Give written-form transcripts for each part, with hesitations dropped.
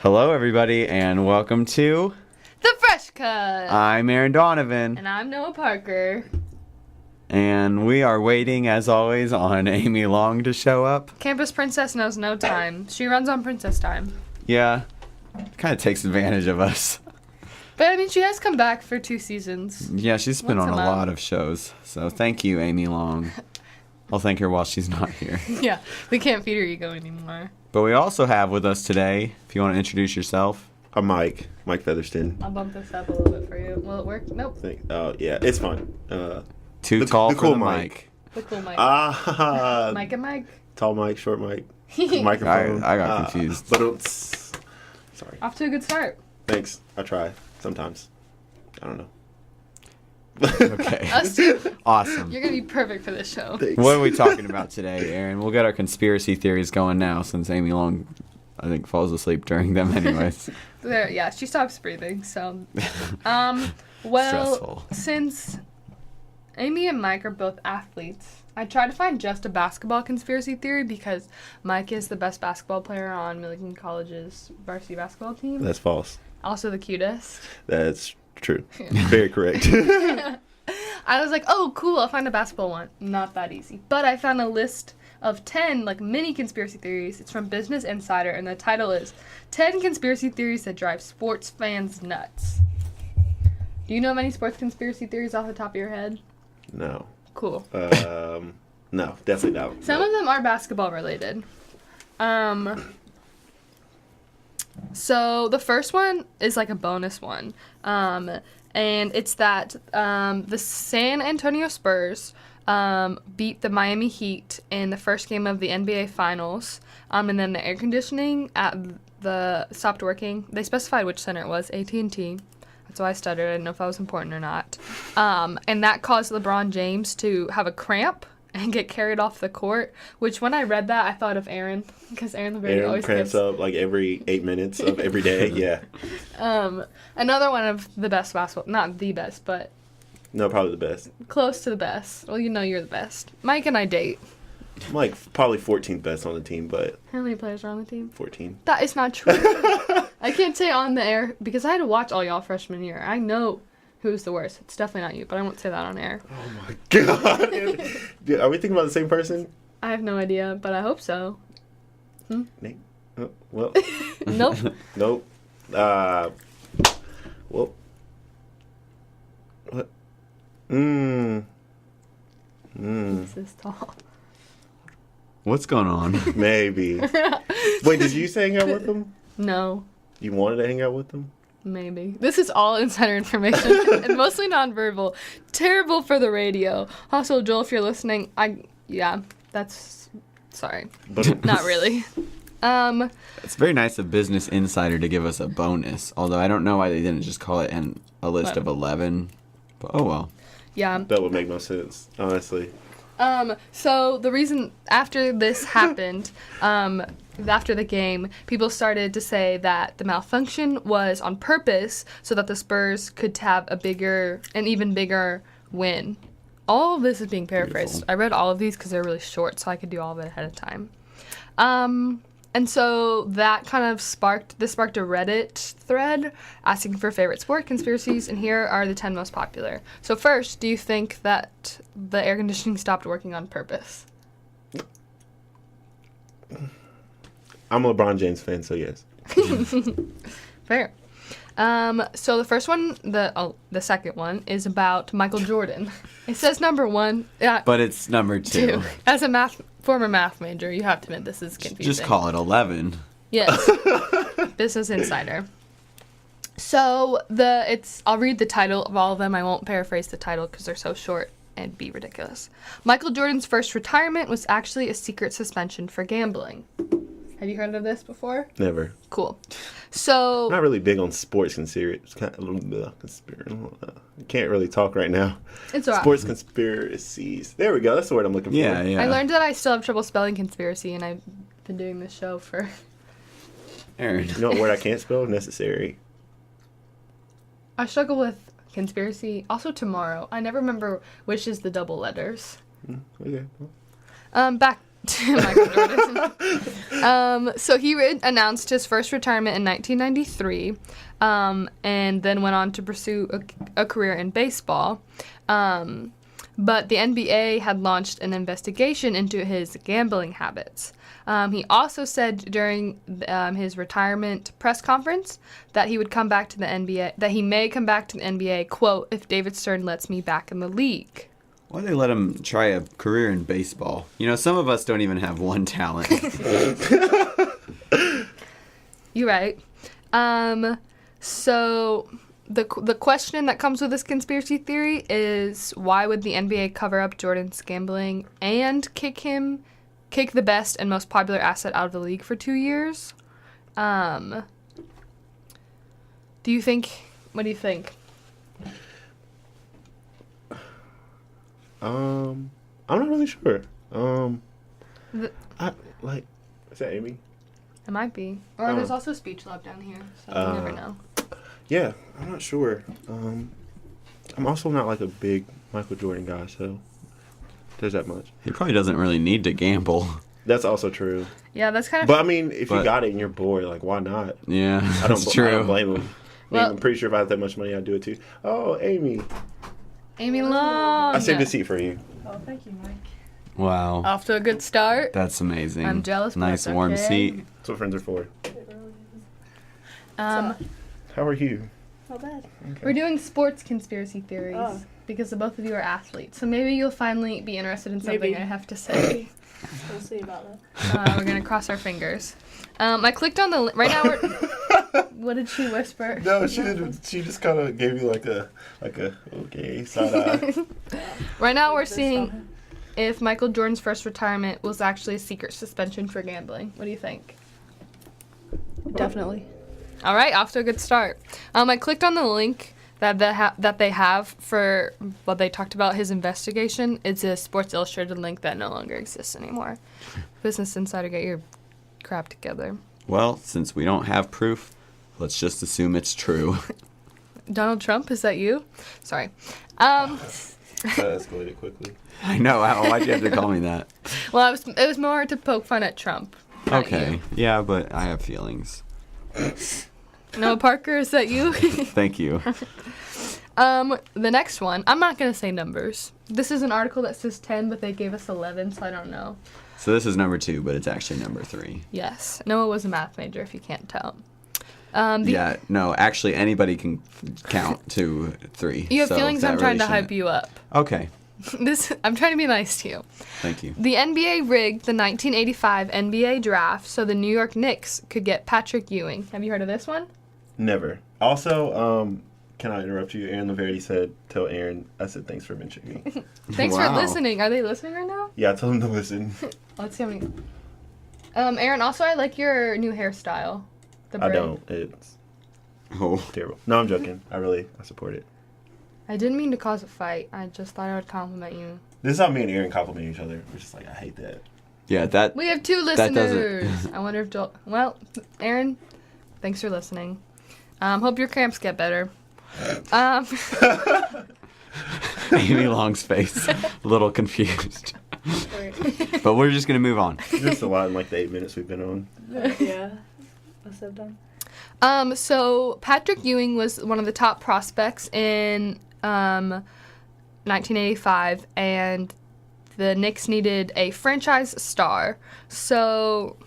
Hello, everybody, and welcome to The Fresh Cut. I'm Aaron Donovan. And I'm Noah Parker. And we are waiting, as always, on Amy Long to show up. Campus Princess knows no time. She runs on princess time. Yeah, kind of takes advantage of us. But, I mean, she has come back for 2 seasons. Yeah, she's been on a month. lot of shows. So thank you, Amy Long. I'll thank her while she's not here. Yeah, we can't feed her ego anymore. But we also have with us today, if you want to introduce yourself. I'm Mike Featherston. I'll bump this up a little bit for you. Will it work? Nope. Oh, yeah, it's fine. Too tall the for cool the Mike. mic. The cool Mike. Mike and Mike. Tall Mike, short Mike. Microphone. I got confused. But sorry. Off to a good start. Thanks. I try sometimes. I don't know. Okay. Us too. Awesome. You're going to be perfect for this show. Thanks. What are we talking about today, Aaron? We'll get our conspiracy theories going now, since Amy Long, I think, falls asleep during them anyways. There, yeah, she stops breathing, so. Well, Stressful. since Amy and Mike are both athletes, I tried to find just a basketball conspiracy theory because Mike is the best basketball player on Milligan College's varsity basketball team. That's false. Also the cutest. That's true. Very correct. I was like, oh, cool, I'll find a basketball one. Not that easy. But I found a list of 10, mini conspiracy theories. It's from Business Insider, and the title is 10 Conspiracy Theories That Drive Sports Fans Nuts. Do you know of any sports conspiracy theories off the top of your head? No. Cool. No, definitely not. Some of them are basketball related. So the first one is a bonus one. And it's that the San Antonio Spurs beat the Miami Heat in the first game of the NBA Finals. And then the air conditioning stopped working. They specified which center it was, AT&T. That's why I stuttered. I didn't know if that was important or not. And that caused LeBron James to have a cramp and get carried off the court, which when I read that, I thought of Aaron, because Aaron always cramps up every 8 minutes of every day, yeah. Another one of the best basketball, not the best, but... No, probably the best. Close to the best. Well, you know you're the best. Mike and I date. I'm probably 14th best on the team, but... How many players are on the team? 14. That is not true. I can't say on the air, because I had to watch all y'all freshman year. I know who's the worst. It's definitely not you, but I won't say that on air. Oh my god. Dude, are we thinking about the same person? I have no idea, but I hope so. Nate? Oh, well. Nope. Nope. Well. What? This is tall. What's going on? Maybe. Wait, did you hang out with them? No. You wanted to hang out with them? Maybe. This is all insider information and mostly nonverbal. Terrible for the radio. Also, Joel, if you're listening, sorry. But Not really. It's very nice of Business Insider to give us a bonus, although I don't know why they didn't just call it a list of 11. But oh well. Yeah. That would make no sense, honestly. So the reason after this happened, after the game, people started to say that the malfunction was on purpose so that the Spurs could have an even bigger win. All of this is being paraphrased. Beautiful. I read all of these because they're really short, so I could do all of it ahead of time. And so that kind of sparked a Reddit thread asking for favorite sport conspiracies, and here are the 10 most popular. So first, do you think that the air conditioning stopped working on purpose? I'm a LeBron James fan, so yes. Fair. So the first one, the second one, is about Michael Jordan. It says number 1. But it's number 2. As a former math major, you have to admit this is confusing. Just call it 11. Yes. Business Insider. So I'll read the title of all of them. I won't paraphrase the title because they're so short and be ridiculous. Michael Jordan's first retirement was actually a secret suspension for gambling. Have you heard of this before? Never. Cool. So... I'm not really big on sports conspiracies. I can't really talk right now. It's all right. Sports conspiracies. There we go. That's the word I'm looking for. Yeah. I learned that I still have trouble spelling conspiracy, and I've been doing this show for... Aaron. You know what word I can't spell? Necessary. I struggle with conspiracy. Also tomorrow. I never remember which is the double letters. Okay. Back Michael Jordan. So he announced his first retirement in 1993, and then went on to pursue a career in baseball. But the NBA had launched an investigation into his gambling habits. He also said during his retirement press conference that he would come back to the NBA, that he may come back to the NBA, quote, if David Stern lets me back in the league. Why they let him try a career in baseball? You know, some of us don't even have one talent. You're right. So the question that comes with this conspiracy theory is, why would the NBA cover up Jordan's gambling and kick the best and most popular asset out of the league for 2 years? What do you think? I'm not really sure. Is that Amy? It might be. Or there's also Speech Lab down here, so you never know. Yeah, I'm not sure. I'm also not like a big Michael Jordan guy, so there's that much. He probably doesn't really need to gamble. That's also true. Yeah, that's kind of... But I mean, if you got it and you're bored, like, why not? Yeah, that's true. I don't blame him. Well, I'm pretty sure if I had that much money, I'd do it too. Oh, Amy. Amy Long. I saved a seat for you. Oh, thank you, Mike. Wow. Off to a good start. That's amazing. I'm jealous, but Nice that's warm okay. seat. That's what friends are for. Um, How are you? Not bad. Okay. We're doing sports conspiracy theories because the both of you are athletes. So maybe you'll finally be interested in something Maybe. I have to say. We'll see about that. We're going to cross our fingers. I clicked on the... Right now we're... What did she whisper? No, she didn't. She just kind of gave you like a okay side eye. Right now we're seeing if Michael Jordan's first retirement was actually a secret suspension for gambling. What do you think? Definitely. All right, off to a good start. I clicked on the link that they have for what they talked about his investigation. It's a Sports Illustrated link that no longer exists anymore. Business Insider, get your crap together. Well, since we don't have proof, let's just assume it's true. Donald Trump, is that you? Sorry. That escalated quickly. I know. Why'd you have to call me that? Well, it was more to poke fun at Trump. not Okay. you. Yeah, but I have feelings. Noah Parker, is that you? Thank you. The next one, I'm not going to say numbers. This is an article that says 10, but they gave us 11, so I don't know. So this is number 2, but it's actually number 3. Yes. Noah was a math major, if you can't tell. Yeah, no, actually anybody can count to 3. You have so feelings, that I'm trying to really hype you up. Okay, I'm trying to be nice to you. thank you. The NBA rigged the 1985 NBA draft so the New York Knicks could get Patrick Ewing. Have you heard of this one? Never. Also, can I interrupt you? Aaron Laverty said, tell Aaron, I said thanks for mentioning me. Thanks for Wow. listening. Are they listening right now? Yeah, I told him to listen. Let's see how many. Aaron, also, I like your new hairstyle. The I braid. don't. It's Oh, terrible. No, I'm joking. I support it. I didn't mean to cause a fight. I just thought I would compliment you. This is how me and Aaron compliment each other. We're just like, I hate that. yeah, that. We have 2 That doesn't- listeners. I wonder if Joel... Well, Aaron, thanks for listening. Hope your cramps get better. Amy Long's face, a little confused. Wait. But we're just gonna move on. Just a lot in like the 8 minutes we've been on. Yeah. Must have done. So Patrick Ewing was one of the top prospects in 1985, and the Knicks needed a franchise star. So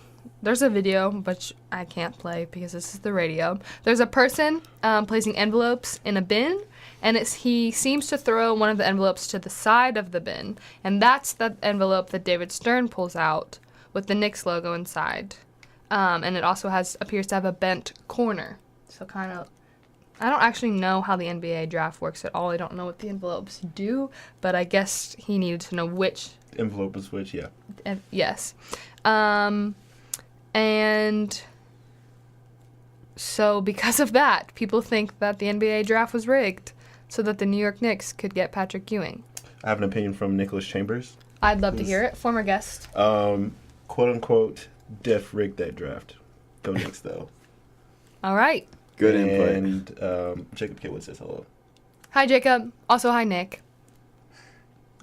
there's a video, which I can't play because this is the radio. There's a person placing envelopes in a bin, and he seems to throw one of the envelopes to the side of the bin, and that's the envelope that David Stern pulls out with the Knicks logo inside. And it also appears to have a bent corner. So kind of, I don't actually know how the NBA draft works at all. I don't know what the envelopes do, but I guess he needed to know which. Envelope and switch, yeah. Yes. And so because of that, people think that the NBA draft was rigged so that the New York Knicks could get Patrick Ewing. I have an opinion from Nicholas Chambers. I'd love to hear it. Former guest. Quote unquote, Def rigged that draft. Go Knicks though. All right. Good input. And Jacob Kitwood says hello. Hi, Jacob. Also, hi, Nick.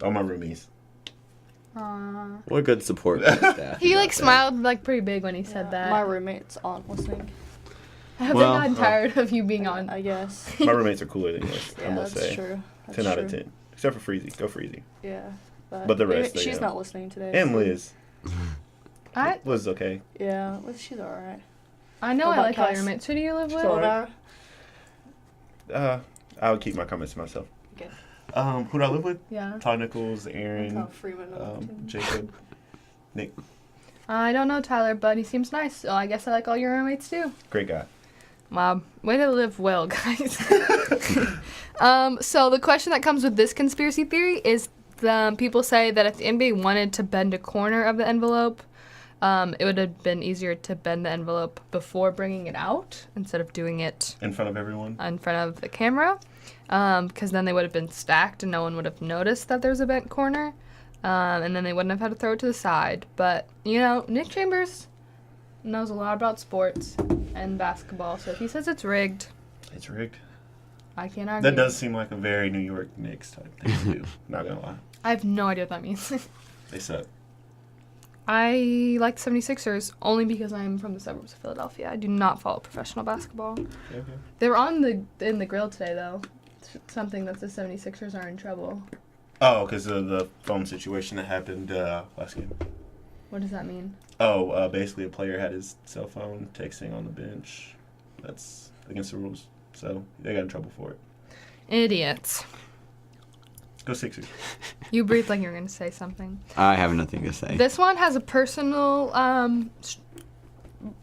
All my roomies. What good support for the staff. He you like got there. smiled like pretty big when he said that. My roommates aren't listening. Have Well, they gotten tired of you being on? I guess. My roommates are cooler than yours, I Yeah, must that's say. true. That's 10 out of true. 10. Except for Freezy. Go Freezy. Yeah. But the rest, they, she's not listening today. And Liz. I Liz is okay. Yeah, she's alright. know What I about like all your Cass? roommates. Who do you live with? She's alright. Olivia? I would keep my comments to myself. Okay. Who do I live with? Yeah. Todd Nichols, That's Aaron, how Freeman Jacob, Nick. I don't know Tyler, but he seems nice, so I guess I like all your roommates too. Great guy. Wow, way to live well, guys. So the question that comes with this conspiracy theory is people say that if the NBA wanted to bend a corner of the envelope, it would have been easier to bend the envelope before bringing it out instead of doing it In front of everyone. in front of the camera, because then they would have been stacked and no one would have noticed that there's a bent corner, and then they wouldn't have had to throw it to the side. But, Nick Chambers knows a lot about sports and basketball, so if he says it's rigged, It's rigged. I can't argue. That does seem like a very New York Knicks type thing to do. Not gonna lie. I have no idea what that means. They suck. I like 76ers only because I'm from the suburbs of Philadelphia. I do not follow professional basketball. Okay. They were in the grill today, though. Something that the 76ers are in trouble. Oh, because of the phone situation that happened last game. What does that mean? Oh, basically a player had his cell phone texting on the bench. That's against the rules. So they got in trouble for it. Idiots. Go Sixers. You breathed like you were going to say something. I have nothing to say. This one has a personal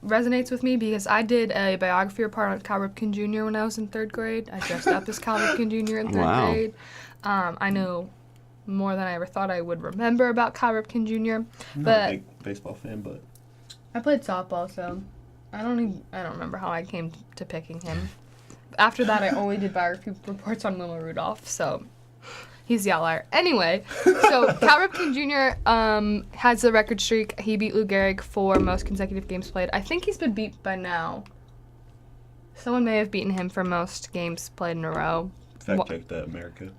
resonates with me because I did a biography report on Cal Ripken Jr. when I was in 3rd grade. I dressed up as Cal Ripken Jr. in 3rd Wow. grade. I know more than I ever thought I would remember about Cal Ripken Jr. I'm not But a big baseball fan, but I played softball, so I don't remember how I came to picking him. After that, I only did biography reports on Wilma Rudolph, so he's the outlier. Anyway, so Cal Ripken Jr. Has the record streak. He beat Lou Gehrig for most consecutive games played. I think he's been beat by now. Someone may have beaten him for most games played in a row. fact check that, America.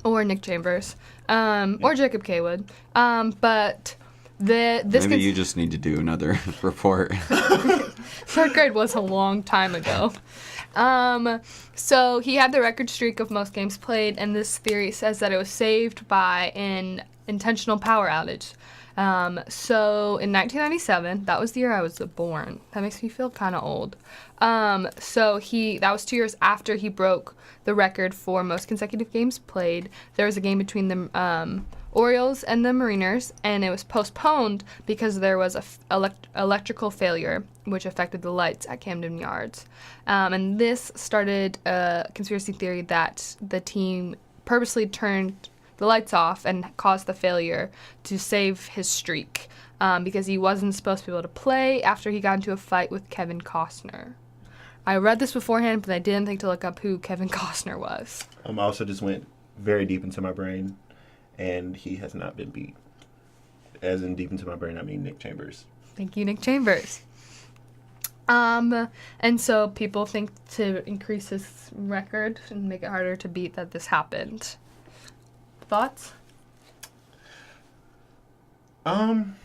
Or Nick Chambers. Or Jacob Kaywood. But this Maybe you just need to do another report. 3rd grade was a long time ago. So he had the record streak of most games played, and this theory says that it was saved by an intentional power outage. So in 1997, that was the year I was born. That makes me feel kind of old. So that was 2 years after he broke the record for most consecutive games played. There was a game between the Orioles and the Mariners, and it was postponed because there was a electrical failure, which affected the lights at Camden Yards. And this started a conspiracy theory that the team purposely turned the lights off and caused the failure to save his streak, because he wasn't supposed to be able to play after he got into a fight with Kevin Costner. I read this beforehand, but I didn't think to look up who Kevin Costner was. I also just went very deep into my brain, and he has not been beat. As in deep into my brain, I mean Nick Chambers. Thank you, Nick Chambers. And so people think to increase his record and make it harder to beat that this happened. Thoughts? I'm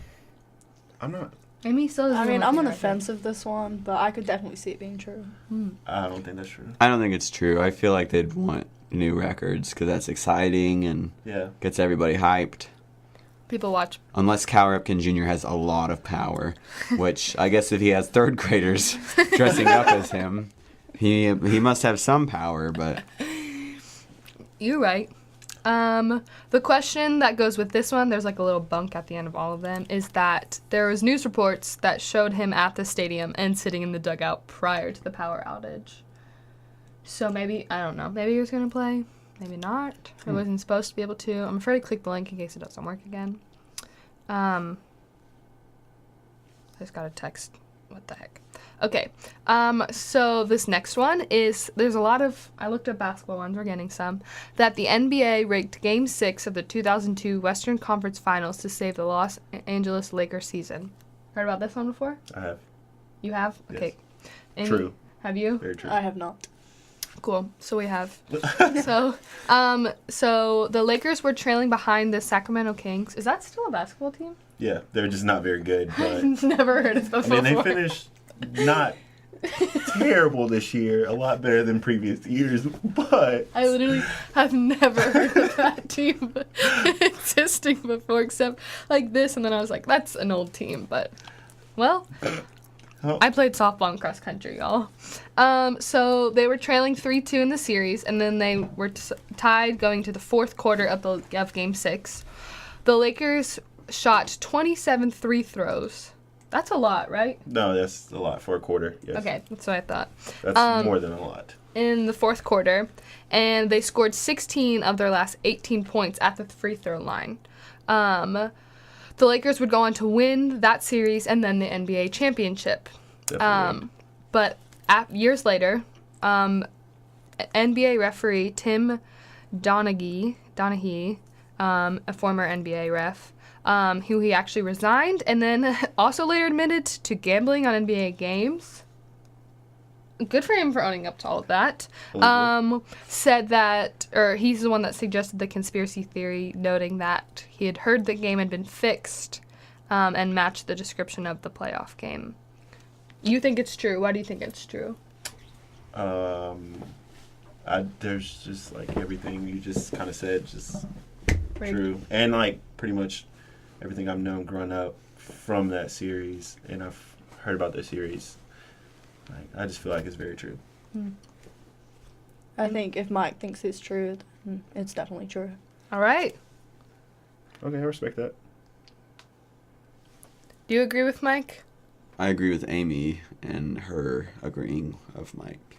not. Amy still doesn't I mean, know I'm what on the the fence of this one, but I could definitely see it being true. I don't think that's true. I don't think it's true. I feel like they'd want new records because that's exciting and Yeah. gets everybody hyped. People watch. Unless Cal Ripken Jr. has a lot of power, which I guess if he has 3rd graders dressing up as him, he must have some power, but You're right. The question that goes with this one, there's like a little bunk at the end of all of them, is that there was news reports that showed him at the stadium and sitting in the dugout prior to the power outage. So maybe, I don't know, maybe he was going to play, maybe not. He wasn't supposed to be able to. I'm afraid to click the link in case it doesn't work again. I just got a text. What the heck? Okay, so this next one is, there's a lot of, I looked up basketball ones, we're getting some, that the NBA rigged Game 6 of the 2002 Western Conference Finals to save the Los Angeles Lakers season. Heard about this one before? I have. You have? Yes. Okay. Amy, True. Have you? Very true. I have not. Cool. So we have. So the Lakers were trailing behind the Sacramento Kings. Is that still a basketball team? Yeah, they're just not very good. But Never heard of them before. I mean, they finished not terrible this year. A lot better than previous years, but I literally have never heard of that team existing before, except like this, and then I was like, that's an old team, but, well, I played softball and cross country, y'all. So they were trailing 3-2 in the series, and then they were tied going to the fourth quarter of Game 6. The Lakers shot 27 free throws. That's a lot, right? no, that's a lot for a quarter. Yes. Okay, that's what I thought. That's more than a lot. In the fourth quarter, and they scored 16 of their last 18 points at the free throw line. The Lakers would go on to win that series and then the NBA championship. Definitely. But years later, NBA referee Tim Donaghy, a former NBA ref, who he actually resigned and then also later admitted to gambling on NBA games. Good for him for owning up to all of that. Said that, or he's the one that suggested the conspiracy theory, noting that he had heard the game had been fixed and matched the description of the playoff game. You think it's true? Why do you think it's true? There's just like everything you just kind of said, just Right. true, and like pretty much everything I've known growing up from that series, and I've heard about that series. Like, I just feel like it's very true. I think if Mike thinks it's true, then it's definitely true. All right. Okay, I respect that. Do you agree with Mike? I agree with Amy and her agreeing of Mike.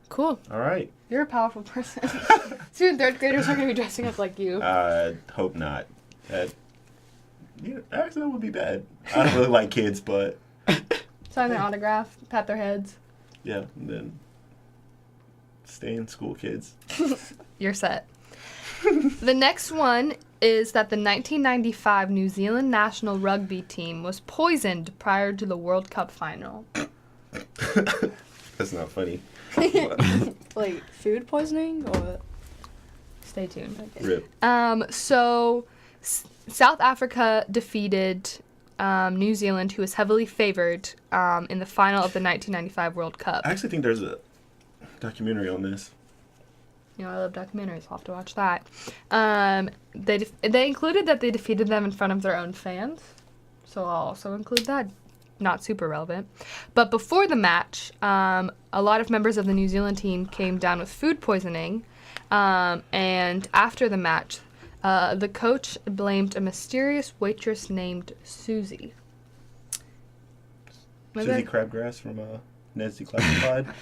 Cool. All right. You're a powerful person. Soon third graders are going to be dressing up like you. I hope not. Actually, that would be bad. I don't really like kids, but Sign their autograph, pat their heads. yeah, and then stay in school, kids. You're set. The next one is that the 1995 New Zealand national rugby team was poisoned prior to the World Cup final. That's not funny. Like food poisoning or Stay tuned. Rip. So South Africa defeated New Zealand, who was heavily favored in the final of the 1995 World Cup. I actually think there's a documentary on this. You know, I love documentaries. I'll have to watch that. They included that they defeated them in front of their own fans, so I'll also include that. Not super relevant. But before the match, a lot of members of the New Zealand team came down with food poisoning, and after the match, the coach blamed a mysterious waitress named Susie. Susie Crabgrass from Ned's Declassified.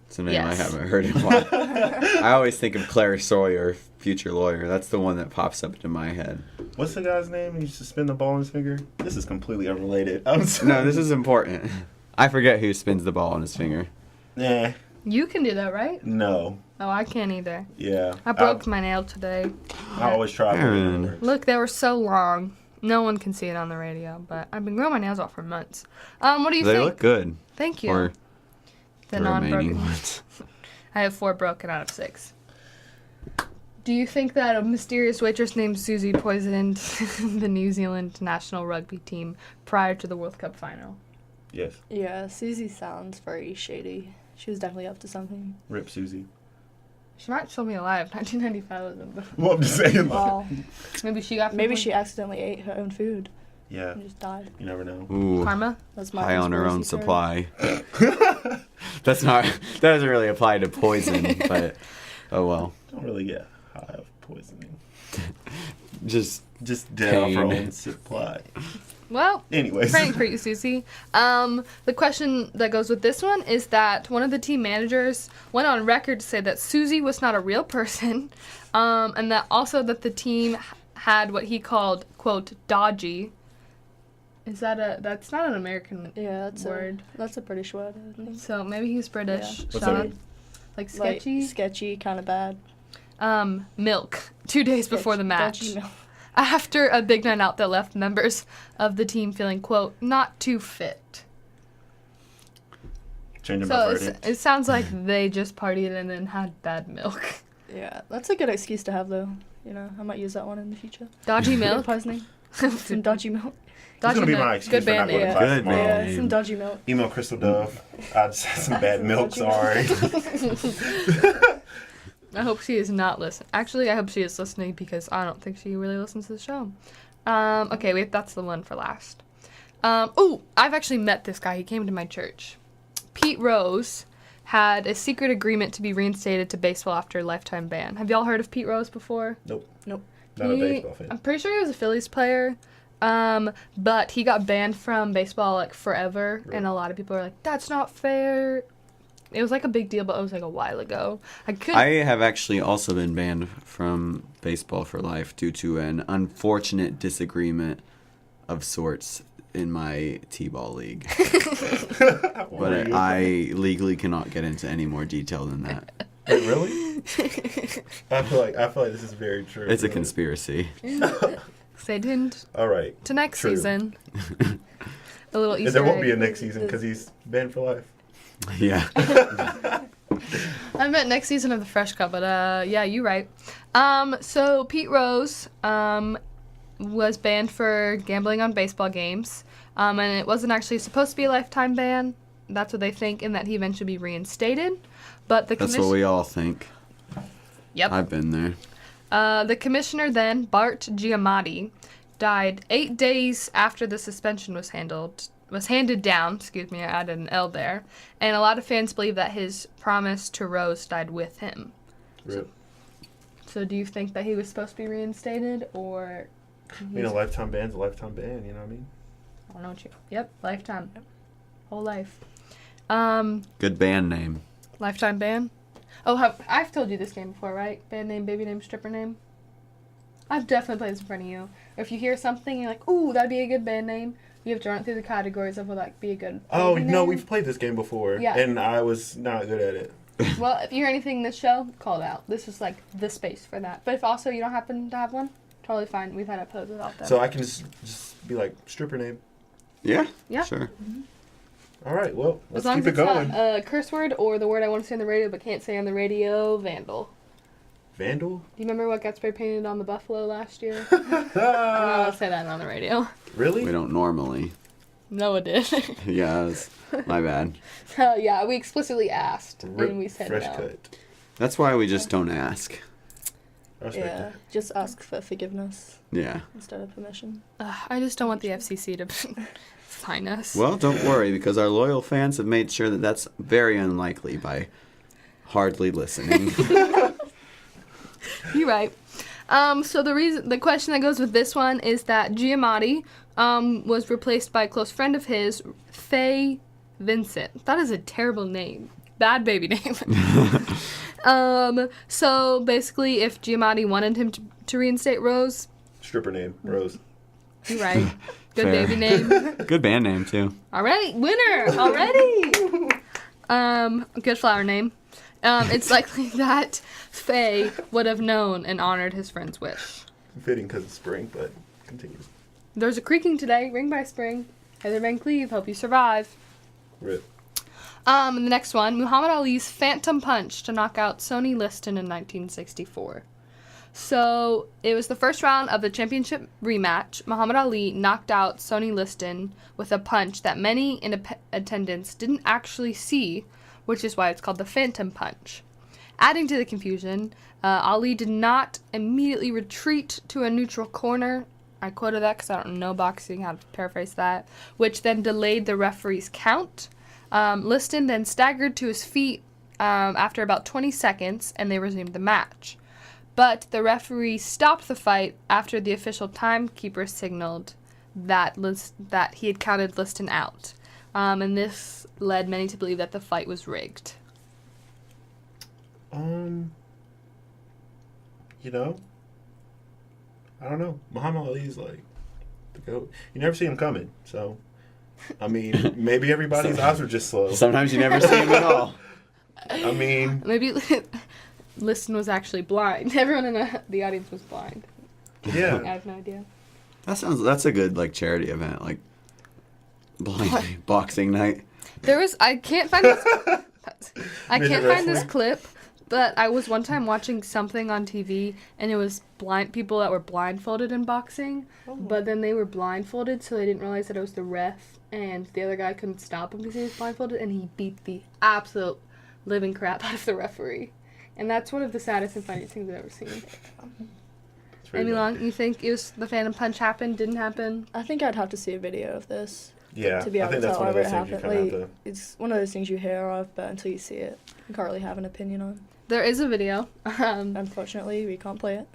It's a name Yes. I haven't heard in a while. I always think of Claire Sawyer, future lawyer. That's the one that pops up into my head. What's the guy's name? He used to spin the ball on his finger. This is completely unrelated. I'm sorry. No, this is important. I forget who spins the ball on his finger. Nah, You can do that, right? no. Oh, I can't either. Yeah. I broke my nail today. I always try. but it Aaron. never works. Look, they were so long. No one can see it on the radio, but I've been growing my nails off for months. What do you They think? look good. Thank you. For the the remaining non-broken ones. I have 4 broken out of 6. Do you think that a mysterious waitress named Susie poisoned the New Zealand national rugby team prior to the World Cup final? Yes. yeah, Susie sounds very shady. She was definitely up to something. Rip Susie. She might still be alive. 1995 was Well, I'm just saying. Well, maybe she got maybe she accidentally ate her own food Yeah. and just died. You never know. Ooh, karma. That's my high on her own conspiracy theory. supply. That doesn't really apply to poison, but oh well. Don't really get high of poisoning. Just Dead off her Pain. own supply. Well, Anyways. praying for you, Susie. The question that goes with this one is that one of the team managers went on record to say that Susie was not a real person, and that also that the team had what he called, quote, dodgy. Is that that's not an American Yeah, word. That's a British word, I think. So maybe he's British. Yeah. What's Sean? that? Like sketchy? Like, sketchy, kind of bad. Milk. 2 days before the match. Dodgy milk. After a big night out that left members of the team feeling, quote, not too fit. changing my So verdict. it sounds like they just partied and then had bad milk. Yeah, that's a good excuse to have, though. You know, I might use that one in the future. Dodgy milk. Poisoning. Some dodgy milk. It's gonna be my excuse Good for not band going to name. class Good tomorrow. band. Yeah, some dodgy milk. Email Crystal Dove. I just had some bad milk. Sorry. I hope she is not listening. Actually, I hope she is listening because I don't think she really listens to the show. Okay, wait, that's the one for last. I've actually met this guy. He came to my church. Pete Rose had a secret agreement to be reinstated to baseball after a lifetime ban. Have y'all heard of Pete Rose before? Nope. Nope. Not a baseball fan. I'm pretty sure he was a Phillies player. But he got banned from baseball like forever, Right. and a lot of people are like, "That's not fair." It was like a big deal, but it was like a while ago. I have actually also been banned from baseball for life due to an unfortunate disagreement of sorts in my T-ball league. But I legally cannot get into any more detail than that. Wait, really? I feel like this is very true. It's a conspiracy. Stay tuned All right. to next True. season. A little Easter And there won't be a egg. next season because he's banned for life. Yeah. I meant next season of the Fresh Cut, but yeah, you're right. So Pete Rose was banned for gambling on baseball games, and it wasn't actually supposed to be a lifetime ban. That's what they think, and that he eventually be reinstated. But the That's what we all think. Yep. I've been there. The commissioner then, Bart Giamatti, died 8 days after the suspension was handed down. Excuse me, I added an L there. And a lot of fans believe that his promise to Rose died with him. Rip. So do you think that he was supposed to be reinstated, or? You know, lifetime ban's a lifetime ban. You know what I mean? I don't know what you. Yep, lifetime, whole life. Good band name. Lifetime ban. Oh, I've told you this game before, right? Band name, baby name, stripper name. I've definitely played this in front of you. If you hear something, you're like, "Ooh, that'd be a good band name." You have to run through the categories of what that be a good. Oh, baby no, name. we've played this game before. Yeah. And I was not good at it. Well, if you hear anything in this show, call it out. This is like the space for that. But if also you don't happen to have one, totally fine. We've had episodes without them. So I can just be like, stripper name. Yeah? Yeah. Sure. All right, well, as let's long keep as it it's going. not a curse word or the word I want to say on the radio but can't say on the radio, vandal. Vandal? Do you remember what got spray painted on the buffalo last year? I'm not allowed to say that on the radio. Really? We don't normally. No, it did. Yeah, my bad. Yeah, we explicitly asked and we said Fresh no. cut. That's why we just don't ask. I respect Yeah, it. just ask for forgiveness Yeah. instead of permission. I just don't want the FCC to fine us. Well, don't worry, because our loyal fans have made sure that that's very unlikely by hardly listening. You're right. So the question that goes with this one is that Giamatti was replaced by a close friend of his, Faye Vincent. That is a terrible name. Bad baby name. So basically, if Giamatti wanted him to reinstate Rose, Stripper name, Rose. you're right. Good Fair. baby name. Good band name, too. All right, winner already. Good flower name. It's likely that Faye would have known and honored his friend's wish. Fitting because it's spring, but continues. There's a creaking today. Ring by spring. Heather Van Cleve. Hope you survive. Rip. The next one, Muhammad Ali's Phantom Punch to knock out Sonny Liston in 1964. So, it was the first round of the championship rematch. Muhammad Ali knocked out Sonny Liston with a punch that many in attendance didn't actually see, which is why it's called the Phantom Punch. Adding to the confusion, Ali did not immediately retreat to a neutral corner. I quoted that because I don't know boxing, how to paraphrase that, which then delayed the referee's count. Liston then staggered to his feet after about 20 seconds, and they resumed the match. But the referee stopped the fight after the official timekeeper signaled that he had counted Liston out. And this led many to believe that the fight was rigged. You know, I don't know. Muhammad Ali's like the goat. You never see him coming, so I mean, maybe everybody's eyes are just slow. Sometimes you never see him at all. I mean, Maybe Liston was actually blind. Everyone in the audience was blind. I yeah. have no idea. That's a good, like, charity event, like, blind boxing night. I can't find this. I can't find this clip, but I was one time watching something on TV, and it was people that were blindfolded in boxing, but then they were blindfolded, so they didn't realize that it was the ref, and the other guy couldn't stop him because he was blindfolded, and he beat the absolute living crap out of the referee. And that's one of the saddest and funniest things I've ever seen. Amy Long, you think it was the Phantom Punch happened, didn't happen? I think I'd have to see a video of this. Yeah, to be able I think to that's tell one of whether those it things you happened. kind of have to... It's one of those things you hear of, but until you see it, you can't really have an opinion on. There is a video. Unfortunately, we can't play it.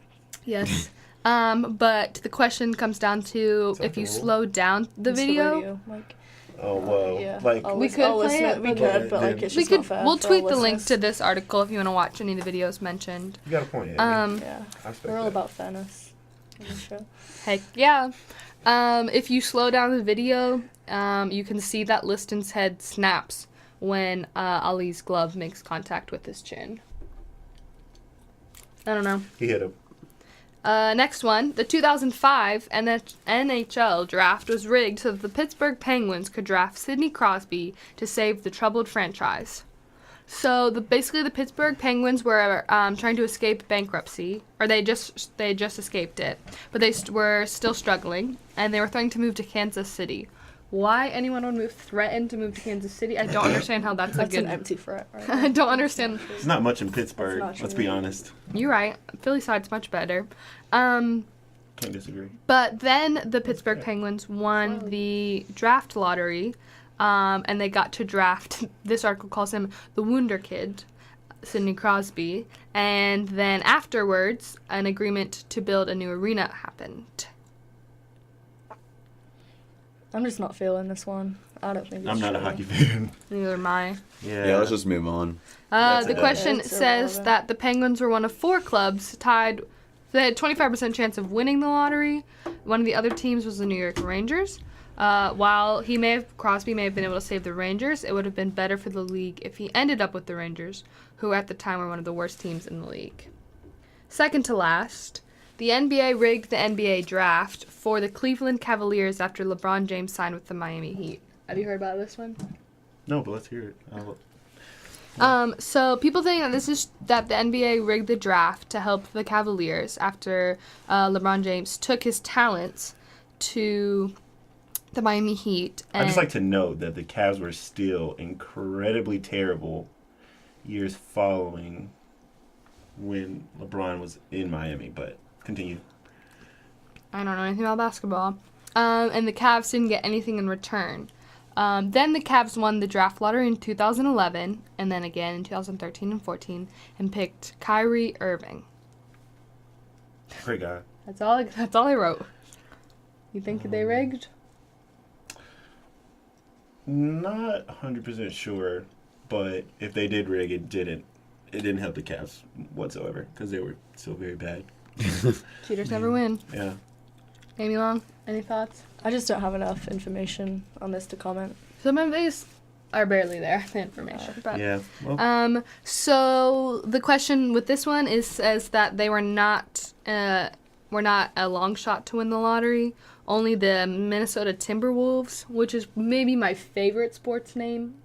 Yes. But the question comes down to if you slow down the video. Like, oh, whoa. Yeah. Like, we could play it. We could, but like, it's just not fair. We'll for tweet our the link listeners. to this article if you want to watch any of the videos mentioned. you got a point, yeah. Yeah, I respect we're all that. about fairness on the show. Heck yeah. If you slow down the video, you can see that Liston's head snaps when Ali's glove makes contact with his chin. I don't know. He hit him. Next one. The 2005 NHL draft was rigged so that the Pittsburgh Penguins could draft Sidney Crosby to save the troubled franchise. So basically the Pittsburgh Penguins were trying to escape bankruptcy, or they just escaped it, but they were still struggling, and they were threatening to move to Kansas City. Why anyone would threaten to move to Kansas City? I don't understand how that's That's a good. an empty threat, right? I don't understand. There's not much in Pittsburgh, That's not let's true. be honest. You're right. Philly side's much better. Can't disagree. But then the Pittsburgh Penguins won the draft lottery, and they got to draft, this article calls him the Wonder Kid, Sidney Crosby, and then afterwards, an agreement to build a new arena happened. I'm just not feeling this one. I don't think it's I'm not a true. hockey fan. Neither am I. Yeah, let's just move on. That's The it. question It's says irrelevant. that the Penguins were one of 4 clubs tied. They had 25% chance of winning the lottery. One of the other teams was the New York Rangers. While Crosby may have been able to save the Rangers, it would have been better for the league if he ended up with the Rangers, who at the time were one of the worst teams in the league. Second to last, the NBA rigged the NBA draft for the Cleveland Cavaliers after LeBron James signed with the Miami Heat. Have you heard about this one? No, but let's hear it. So people think that the NBA rigged the draft to help the Cavaliers after LeBron James took his talents to the Miami Heat. I'd just like to note that the Cavs were still incredibly terrible years following when LeBron was in Miami, but continue. I don't know anything about basketball. And the Cavs didn't get anything in return. Then the Cavs won the draft lottery in 2011, and then again in 2013 and 14, and picked Kyrie Irving. Great guy. That's all I wrote. You think they rigged? Not 100% sure, but if they did rig, it didn't help the Cavs whatsoever because they were still very bad. Cheaters never win. Yeah. Amy Long, any thoughts? I just don't have enough information on this to comment. Some of these are barely there, the information. But, Yeah. Well, So the question with this one says that they were not a long shot to win the lottery. Only the Minnesota Timberwolves, which is maybe my favorite sports name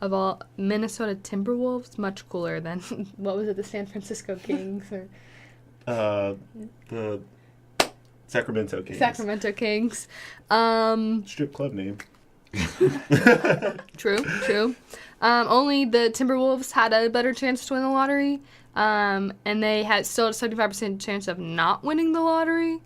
of all. Minnesota Timberwolves, much cooler than what was it, the San Francisco Kings or the Sacramento Kings. Sacramento Kings. Strip club name. True. Only the Timberwolves had a better chance to win the lottery, and they had still a 75% chance of not winning the lottery.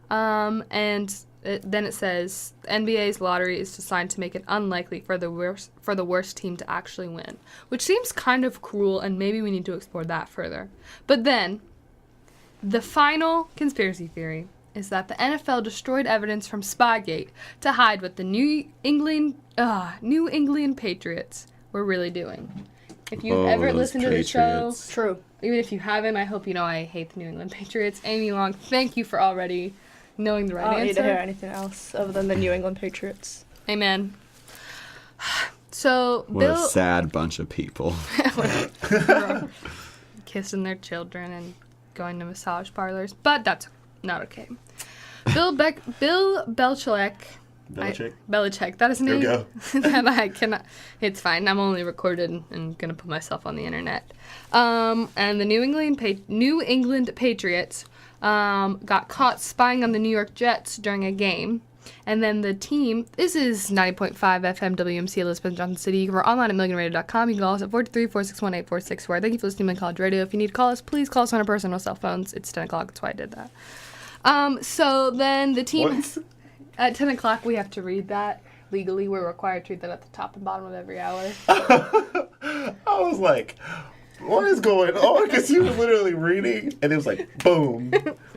Then it says NBA's lottery is designed to make it unlikely for the worst team to actually win, which seems kind of cruel, and maybe we need to explore that further. But then, the final conspiracy theory is that the NFL destroyed evidence from Spygate to hide what the New England Patriots were really doing. If you've ever those listened to the show, Patriots. True. even if you haven't, I hope you know I hate the New England Patriots. Amy Long, thank you for already knowing the right I don't need to hear answer. anything else other than the New England Patriots. Amen. So, What a Bill sad bunch of people. kissing their children and going to massage parlors, but that's not okay. Bill Belichick Belichick? That is a There we name go. that I cannot. It's fine. I'm only recorded and gonna put myself on the internet. And the New England Patriots got caught spying on the New York Jets during a game. And then the team, this is 90.5 FM WMC Elizabeth Johnson City. You can read online at milliganradio.com. You can call us at 423-461-8464. Thank you for listening to Milligan College Radio. If you need to call us, please call us on our personal cell phones. It's 10 o'clock. That's why I did that. So then the team... What? At 10 o'clock, we have to read that. Legally, we're required to read that at the top and bottom of every hour. I was like, what is going on? Because you were literally reading, and it was like, boom,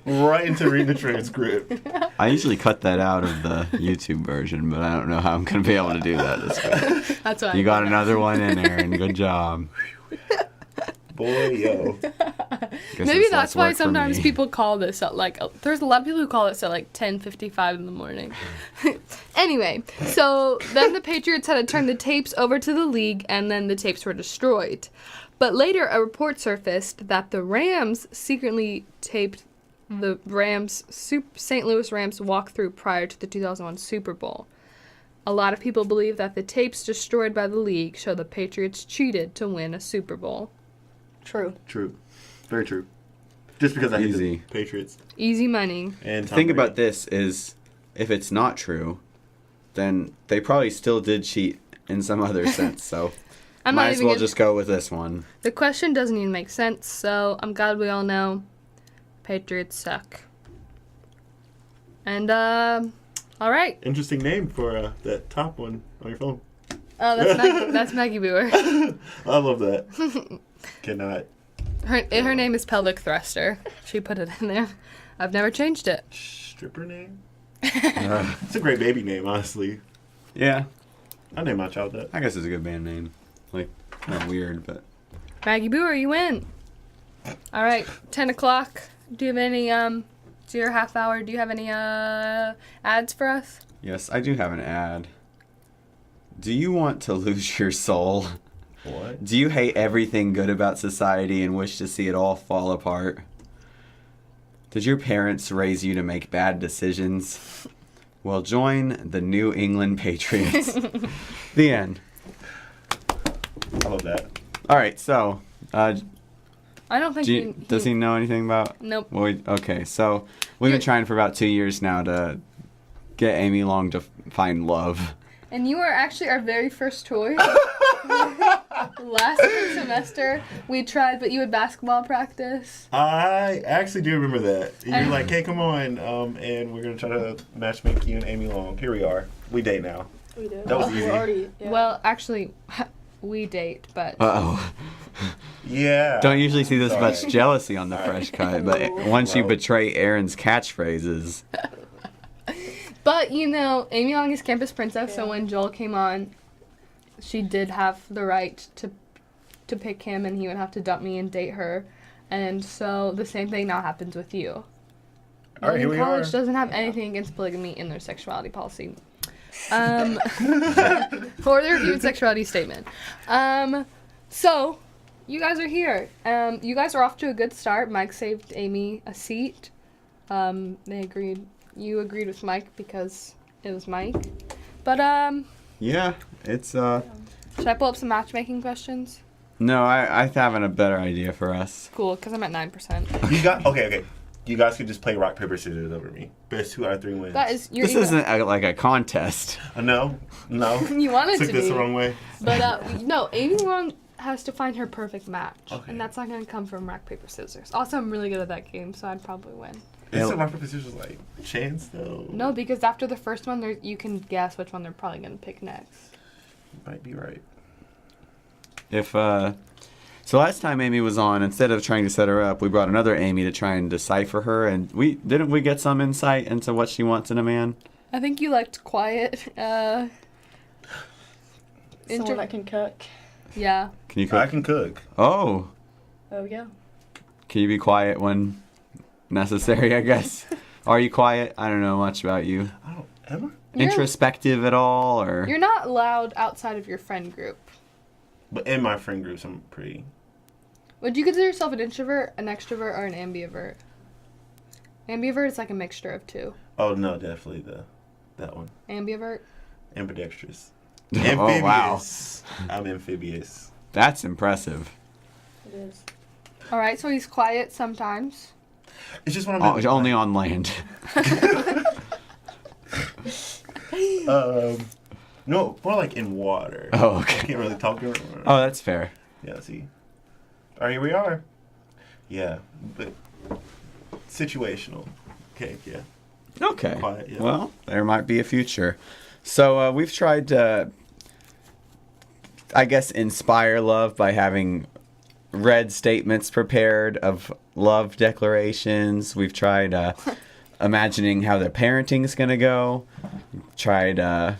right into reading the transcript. I usually cut that out of the YouTube version, but I don't know how I'm going to be able to do that this week. That's why You got another one in there, and good job. Boy, yo. Guess Maybe it's that's less why work for sometimes me. people call this at there's a lot of people who call this at 10:55 in the morning. Anyway, so then the Patriots had to turn the tapes over to the league, and then the tapes were destroyed. But later, a report surfaced that the Rams secretly taped the St. Louis Rams walkthrough prior to the 2001 Super Bowl. A lot of people believe that the tapes destroyed by the league show the Patriots cheated to win a Super Bowl. True. True. Very true. Just because I hate Easy. the Patriots. Easy money. And The Tom thing Brady. about this is, if it's not true, then they probably still did cheat in some other sense, so I'm might not as even well gonna- just go with this one. The question doesn't even make sense, so I'm glad we all know Patriots suck. And, all right. Interesting name for that top one on your phone. Oh, that's Maggie Boer. I love that. Cannot. Her name is Pelvic Thruster. She put it in there. I've never changed it. Stripper name? It's a great baby name, honestly. Yeah, I name my child that. I guess it's a good band name. Like, not weird, but... Maggie Boer, you win. All right, 10 o'clock. Do you have any, it's your half hour. Do you have any, ads for us? Yes, I do have an ad. Do you want to lose your soul? What? Do you hate everything good about society and wish to see it all fall apart? Did your parents raise you to make bad decisions? Well, join the New England Patriots. The end. I love that. All right, so I don't think does he know anything about? Nope. Well, okay, so we've been trying for about 2 years now to get Amy Long to find love. And you were actually our very first choice. Last semester, we tried, but you had basketball practice. I actually do remember that. You're like, hey, come on, and we're going to try to matchmake you and Amy Long. Here we are. We date now. We do. That was easy. We're already, yeah. Well, actually, we date, but... Uh-oh. Yeah. Don't usually see this Sorry. much jealousy on the Fresh Cut, but once you Wow. betray Aaron's catchphrases... But, you know, Amy Long is campus princess, so Yeah. when Joel came on, she did have the right to pick him, and he would have to dump me and date her. And so the same thing now happens with you. All right, here we College are. doesn't have anything against polygamy in their sexuality policy. For their reviewed sexuality statement. So, you guys are here. You guys are off to a good start. Mike saved Amy a seat. They agreed. You agreed with Mike because it was Mike. But, Yeah, it's, should I pull up some matchmaking questions? No, I have a better idea for us. Cool, because I'm at 9%. You got okay. You guys could just play rock paper scissors over me. Best 2 out of 3 wins. That is your This ego. isn't like a contest. No. You want it Took to this be. the wrong way. But, no, Amy Long has to find her perfect match. Okay. And that's not going to come from rock, paper, scissors. Also, I'm really good at that game, so I'd probably win. It's a rock paper scissors like chance though. No, because after the first one, you can guess which one they're probably going to pick next. You might be right. If, So last time Amy was on, instead of trying to set her up, we brought another Amy to try and decipher her, and didn't we get some insight into what she wants in a man? I think you liked quiet. Someone that can cook. Yeah. Can you I cook? can cook. Oh, Oh, yeah. can you be quiet when necessary, I guess? Are you quiet? I don't know much about you. I don't ever. You're- Introspective at all, or? You're not loud outside of your friend group. But in my friend groups, I'm pretty. Would you consider yourself an introvert, an extrovert, or an ambivert? Ambivert is like a mixture of two. Oh no, definitely the That one. Ambivert. Ambidextrous. Oh, wow. I'm amphibious. That's impressive. It is. All right, so he's quiet sometimes. It's just when I'm Only on land. No, more like in water. Oh, I okay. can't really talk to her. Oh, that's fair. Yeah, see. All right, here we are. Yeah, but situational. Okay, yeah. Okay. Quiet, yeah. Well, there might be a future. So we've tried to, I guess, inspire love by having read statements prepared of love declarations. We've tried imagining how the parenting is going to go. Tried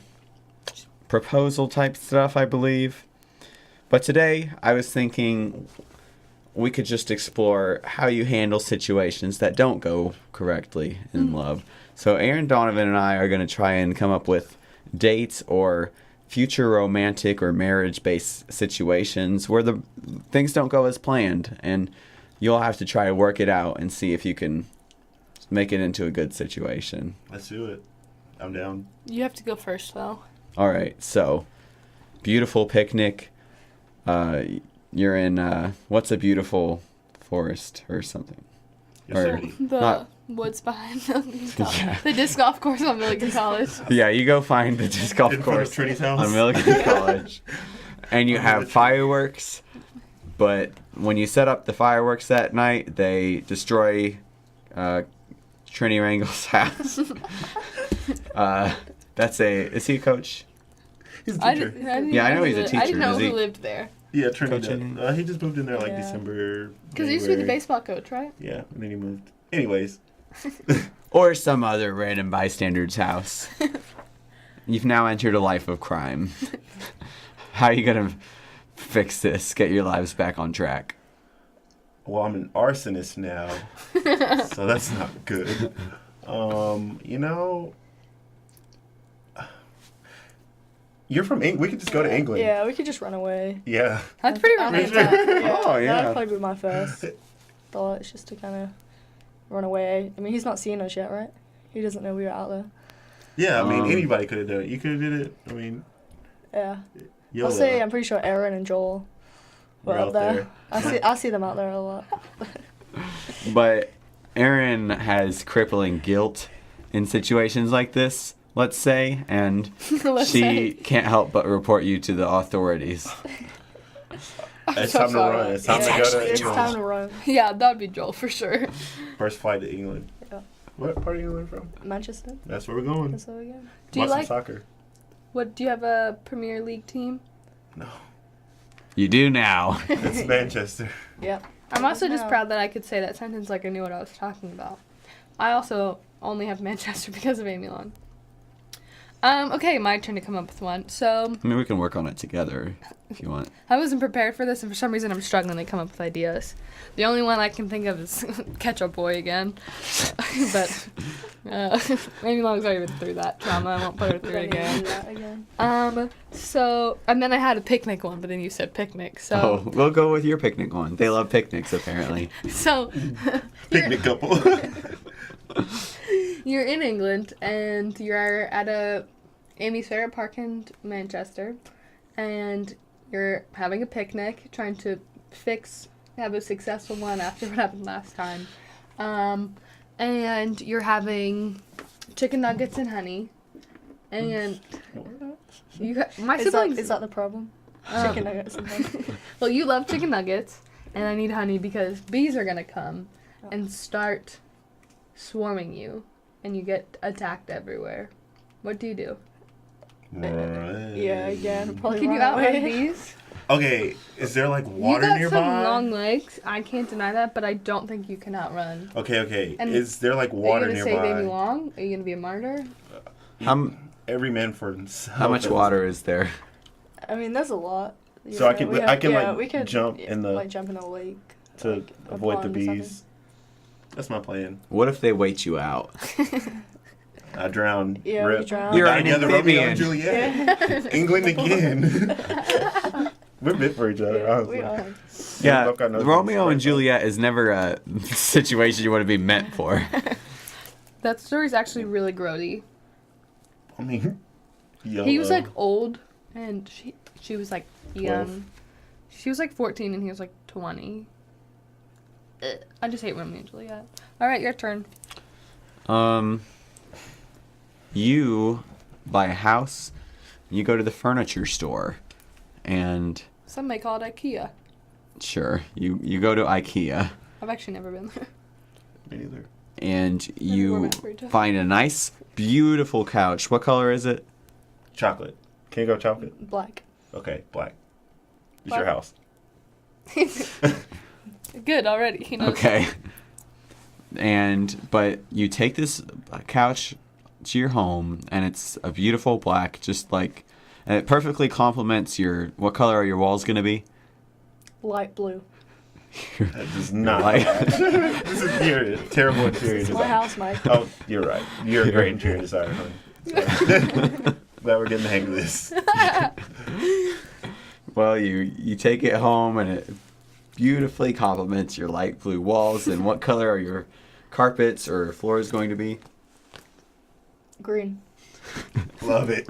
proposal type stuff, I believe. But today, I was thinking we could just explore how you handle situations that don't go correctly in love. So Aaron Donovan and I are going to try and come up with dates or future romantic or marriage-based situations where the things don't go as planned, and you'll have to try to work it out and see if you can make it into a good situation. Let's do it. I'm down. You have to go first, though. All right, so beautiful picnic. You're in what's a beautiful forest or something? Or The not- woods behind Milligan College. Yeah. The disc golf course on Milligan College. Yeah, you go find the disc golf In front of course Trinity's house. on Milligan College, and you have fireworks. But when you set up the fireworks that night, they destroy Trini Rangel's house. Is he a coach? He's a I teacher. didn't Yeah, I know who he's a li- I teacher. didn't know Does who he- lived there. Yeah, Trinity. Coaching? He just moved in there like Yeah. December. Because he used to be the January. baseball coach, right? Yeah, and then he moved. Anyways. Or some other random bystander's house. You've now entered a life of crime. How are you going to fix this? Get your lives back on track? Well, I'm an arsonist now, so that's not good. You know, you're from England. We could just go to England. Yeah, we could just run away. Yeah. That's pretty I think romantic. that, Oh, yeah. that'd probably be my first thought. It's just to kind of run away. I mean, he's not seen us yet, right? He doesn't know we were out there. Yeah, I mean, Um, anybody could have done it. You could have did it. I mean, Yeah. YOLO. I'll say I'm pretty sure Aaron and Joel were We're out out there. there. I see them out there a lot. But Erin has crippling guilt in situations like this, let's say, and Let's she say. can't help but report you to the authorities. It's so time to sorry. run. It's time It's to go to it's England. time to run. Yeah, that'd be Joel for sure. First flight to England. Yeah. What part are you going from? Manchester. That's where we're going. That's where we go. Do you Watch some like soccer? do you have a Premier League team? No, You do now. it's Manchester. Yep. I'm also just No. proud that I could say that sentence like I knew what I was talking about. I also only have Manchester because of Amy Long. Okay, my turn to come up with one. So I mean, we can work on it together if you want. I wasn't prepared for this, and for some reason I'm struggling to come up with ideas. The only one I can think of is Ketchup Boy again. But Amy Long's already been through that trauma. I won't put her through it Don't even do again. that again. So, and then I had a picnic one, but then you said picnic. So, Oh, we'll go with your picnic one. They love picnics, apparently. so Picnic couple. you're in England and you're at a Amy's Fair Park in Manchester, and you're having a picnic, trying to have a successful one after what happened last time. And you're having chicken nuggets and honey, and my siblings. Is that the problem? Oh. Chicken nuggets and honey. Well, you love chicken nuggets, and I need honey because bees are gonna come and start swarming you, and you get attacked everywhere. What do you do? Yeah, again, probably Can you run outrun away. bees? Okay, is there like You water got nearby? some long legs. I can't deny that, but I don't think you can outrun. Okay. And Is there like Are water you gonna save Amy nearby? Long? Are you gonna be a martyr? Every man for himself. How much water is there? I mean, there's a lot. So I can- we I can, yeah, like, we could, jump yeah, in the- like jump in a lake to like, a avoid the pond or something. bees? That's my plan. What if they wait you out? I drown. Yeah, Rip. we drown. You're Back an together, Romeo and amphibian. Juliet. England again. We're bit for each other. Yeah, honestly. we are. Yeah, both got no Romeo things and to Juliet is never a situation you want to be meant for. That story's actually really grody. I mean, YOLO. He was like old, and she was like 12. young. She was like 14, and he was like 20. I just hate Romeo and Juliet. All right, your turn. You buy a house. You go to the furniture store, and Some may call it IKEA. sure, you go to IKEA, I've actually never been there. Me neither. and we're you meant for each other. find a nice, beautiful couch. What color is it? Chocolate. Can you go chocolate? Black. Okay, black. It's Black. your house. Good already. He knows. Okay. But you take this couch to your home, and it's a beautiful black, and it perfectly complements what color are your walls going to be? Light blue. That does not. Like- This is your terrible interior It's my design. house, Mike. Oh, you're right. You're a great interior designer, honey. Glad we're getting the hang of this. Well, you take it home, and it beautifully complements your light blue walls. And what color are your carpets or floors going to be? Green. Love it.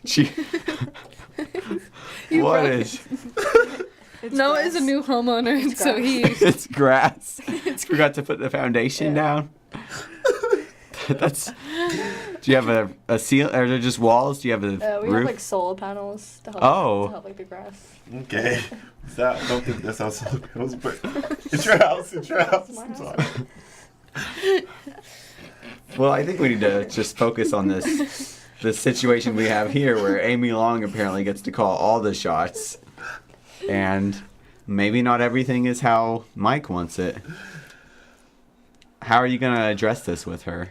Gee. You What broke is? It's Noah grass. is a new homeowner, and It's so grass. he. It's grass. Forgot to put the foundation Yeah. down. That's. Do you have a seal? Are there just walls? Do you have a We roof? have like solar panels to help. Oh. To help like the grass. Okay. I don't think that's how solar panels, but it's your house. It's your house. It's my I'm house. sorry. Well, I think we need to just focus on this situation we have here, where Amy Long apparently gets to call all the shots, and maybe not everything is how Mike wants it. How are you gonna address this with her?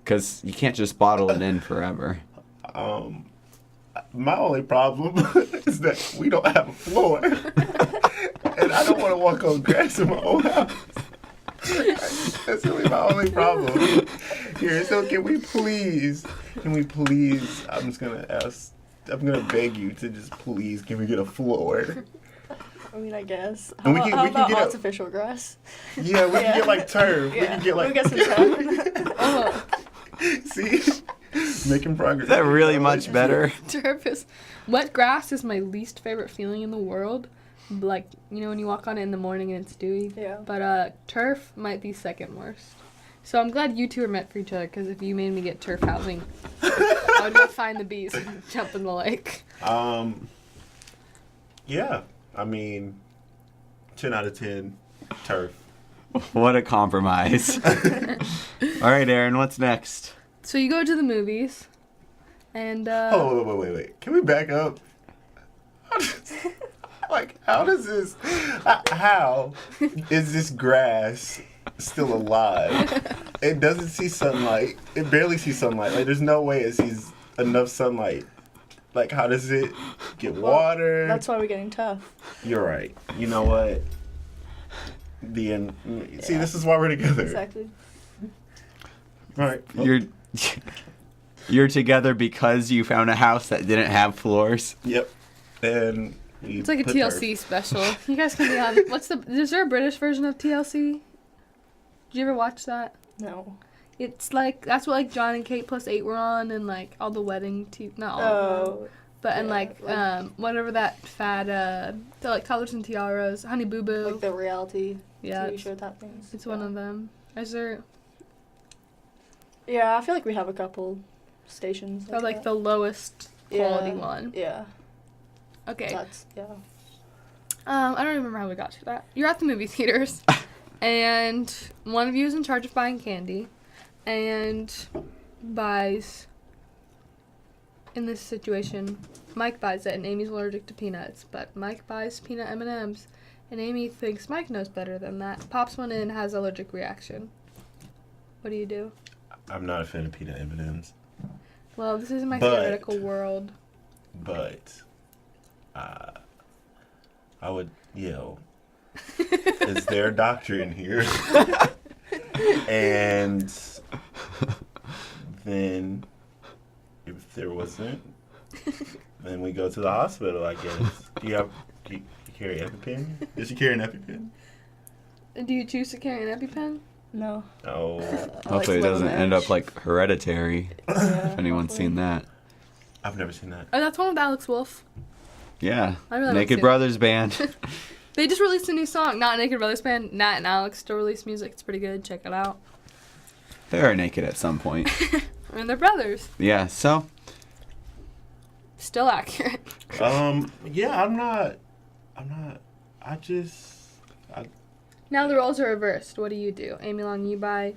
Because you can't just bottle it in forever. My only problem is that we don't have a floor, and I don't want to walk on grass in my own house. That's really my only problem here. So can we please? I'm gonna beg you to just please. Can we get a floor? I mean, I guess. And How we about can get a- artificial grass? Yeah, we can get like turf. Yeah. We can get like. We'll get some turf. Oh, See, making progress. Is that really much better? turf is. Wet grass is my least favorite feeling in the world. Like, when you walk on it in the morning and it's dewy. Yeah. But turf might be second worst. So I'm glad you two are meant for each other, because if you made me get turf housing, I would go find the bees and jump in the lake. Yeah, I mean, 10 out of 10, turf. What a compromise. All right, Aaron, what's next? So you go to the movies, and Oh, wait. Can we back up? Like, how is this grass still alive? It doesn't see sunlight. It barely sees sunlight. Like, there's no way it sees enough sunlight. Like, how does it get water? That's why we're getting tough. You're right. You know what? The end. See, this is why we're together. Exactly. All right. Well, You're together because you found a house that didn't have floors. Yep. And it's like a TLC special. You guys can be on. Is there a British version of TLC? Did you ever watch that? No. It's like, that's what like John and Kate plus 8 were on, and like all the wedding not all of them. Oh. But and yeah, like whatever that fad the like Toddlers and Tiaras, Honey Boo Boo. Like the reality Yeah, TV show type things. it's one of them. Is there Yeah, I feel like we have a couple stations. like that. the lowest quality one? Yeah. Okay. That's I don't remember how we got to that. You're at the movie theaters, and one of you is in charge of buying candy, and buys. In this situation, Mike buys it, and Amy's allergic to peanuts. But Mike buys peanut M&Ms, and Amy thinks Mike knows better than that. Pops one in, has allergic reaction. What do you do? I'm not a fan of peanut M&Ms. Well, this is my But- theoretical world. But I would yell, is there a doctor in here? And then if there wasn't, then we go to the hospital, I guess. Do you carry EpiPen? Does she carry an EpiPen? Do you choose to carry an EpiPen? No. Oh. Hopefully it doesn't end up like Hereditary. Yeah, If anyone's seen that. I've never seen that. Oh, that's one with Alex Wolf. Yeah. I really Naked like it. Brothers Band. They just released a new song. Not Naked Brothers Band. Nat and Alex still release music. It's pretty good. Check it out. They are naked at some point. I mean, they're brothers. Yeah, so Still accurate. Yeah, I'm not. Now the roles are reversed. What do you do? Amy Long, you buy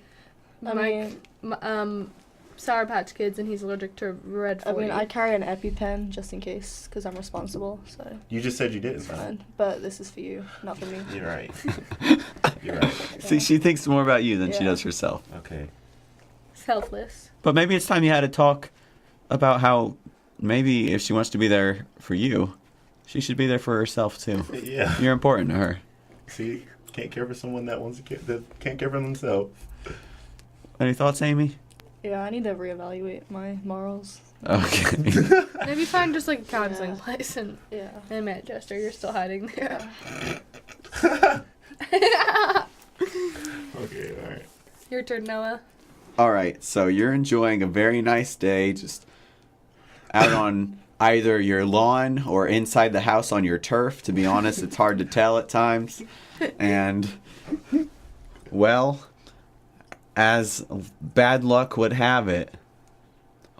I mean, Sour Patch Kids, and he's allergic to red 40. I carry an EpiPen just in case, because I'm responsible, so You just said you didn't. it's fine. But this is for you, not for me. You're right. You're right. see, she thinks more about you than she Yeah. does herself. Okay. Selfless. But maybe it's time you had to talk about how maybe if she wants to be there for you, she should be there for herself too. Yeah. You're important to her. See, can't care for someone that can't care for themselves. Any thoughts, Amy? Yeah, I need to reevaluate my morals. Okay. Maybe find just like a counseling Yeah. place in Yeah. Manchester. You're still hiding there. Okay, all right. Your turn, Noah. All right, so you're enjoying a very nice day, just out on either your lawn or inside the house on your turf. To be honest, it's hard to tell at times. And, well, as bad luck would have it,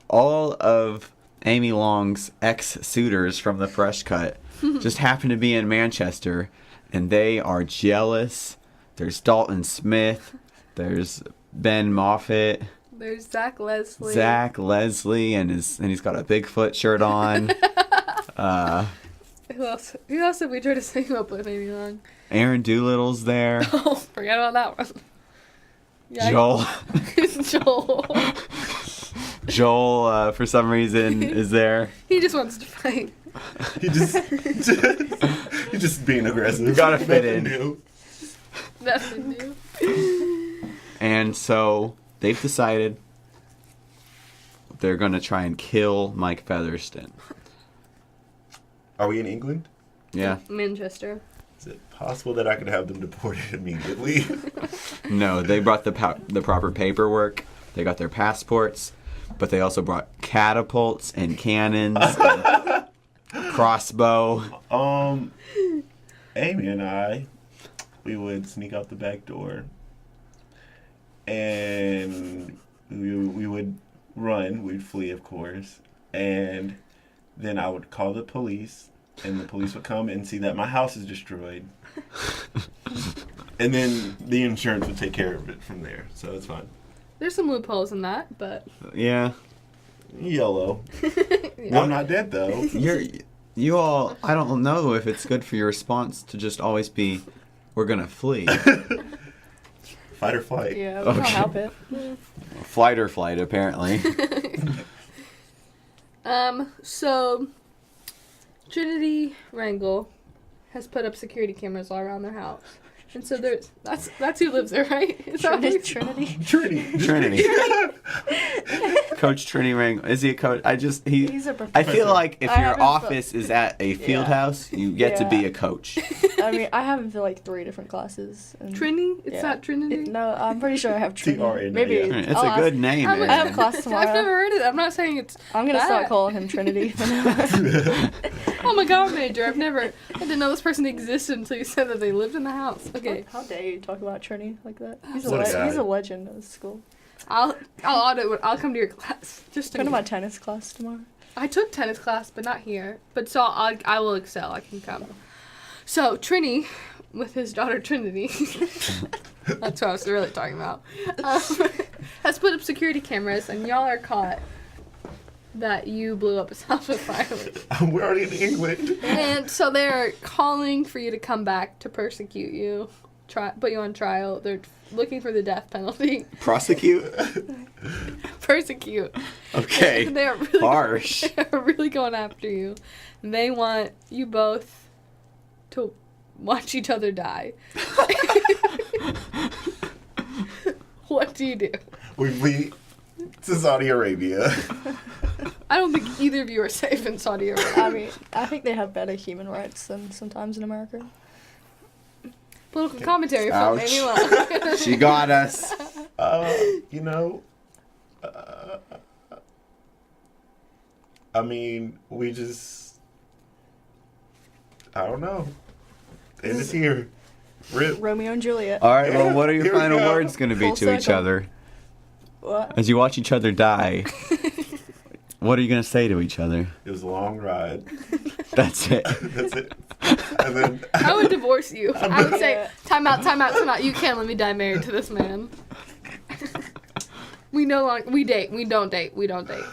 all of Amy Long's ex-suitors from the Fresh Cut just happen to be in Manchester, and they are jealous. There's Dalton Smith. There's Ben Moffat. There's Zach Leslie. Zach Leslie, and he's got a Bigfoot shirt on. Who else? Who else did we try to sync up with, Amy Long? Aaron Doolittle's there. Oh, forget about that one. Yeah, Joel. Who's Joel? Joel, for some reason, is there. He just wants to fight. He just he's just being aggressive. You gotta fit Nothing in. new. Nothing new. And so they've decided they're going to try and kill Mike Featherston. Are we in England? Yeah. Manchester. Is it possible that I could have them deported immediately? No, they brought the proper paperwork. They got their passports, but they also brought catapults and cannons and crossbow. Amy and I, we would sneak out the back door, and we would run. We'd flee, of course, and then I would call the police, and the police would come and see that my house is destroyed. And then the insurance would take care of it from there, so it's fine. There's some loopholes in that, but Yeah. YOLO. yeah. I'm not dead, though. You all, I don't know if it's good for your response to just always be, we're going to flee. Fight or flight. Yeah, we can't Okay. help it. Flight or flight, apparently. So Trinity Wrangle has put up security cameras all around their house. And so there's that's who lives there, right? Is that who- Trinity. Trinity. Coach Trinity Ring. Is he a coach? He's a I professor. feel like if I your haven't office is at a field Yeah. house, you get to be Yeah. a coach. I mean, I have him for like 3 different classes. And Trinity? It's Yeah. not Trinity? No, I'm pretty sure I have Trinity. TRN, Maybe yeah. It's I'll a good ask- name. I'm- I have man. class tomorrow. I've never heard of it. I'm not saying it's I'm gonna start bad. calling him Trinity. Oh my god, Major. I didn't know this person existed until you said that they lived in the house. Okay. How dare you talk about Trinity like that? He's What a guy. he's a legend of the school. I'll I'll come to your class. Just to Come to meet. my tennis class tomorrow. I took tennis class, but not here. But so I will excel. I can come. So Trini, with his daughter Trinity, that's what I was really talking about, has put up security cameras, and y'all are caught that you blew up his house with fireworks. We're already in England. And so they're calling for you to come back to persecute you, put you on trial. They're looking for the death penalty. Prosecute? Persecute. Okay. They're really Harsh. They're really going after you. They want you both to watch each other die. What do you do? We flee to Saudi Arabia. I don't think either of you are safe in Saudi Arabia. I mean, I think they have better human rights than sometimes in America. Political commentary from Ouch. Amy Long. She got us. You know, I mean, we just, I don't know. End is here. Rip. Romeo and Juliet. All right, well, what are your Here we final go. words going to be Full to each circle. other? What? As you watch each other die, what are you going to say to each other? It was a long ride. That's it. That's it. And then, I would divorce you. I would say, Yeah. time out, time out, time out. You can't let me die married to this man. We no longer, we date. We don't date. We don't date.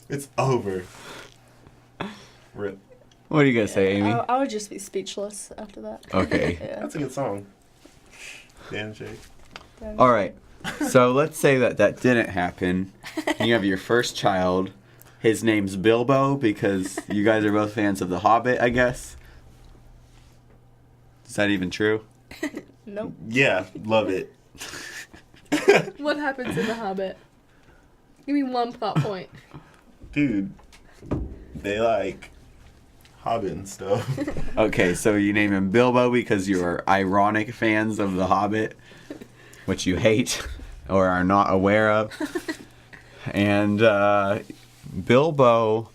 it's over. Rip. What are you going to say, Amy? I would just be speechless after that. Okay. Yeah. That's a good song. Dan Jake. All right. So let's say that didn't happen. You have your first child. His name's Bilbo because you guys are both fans of The Hobbit, I guess. Is that even true? Nope. Yeah, love it. What happens in The Hobbit? Give me one plot point. Dude, they like Hobbit and stuff. Okay, so you name him Bilbo because you are ironic fans of The Hobbit, which you hate or are not aware of. And Bilbo,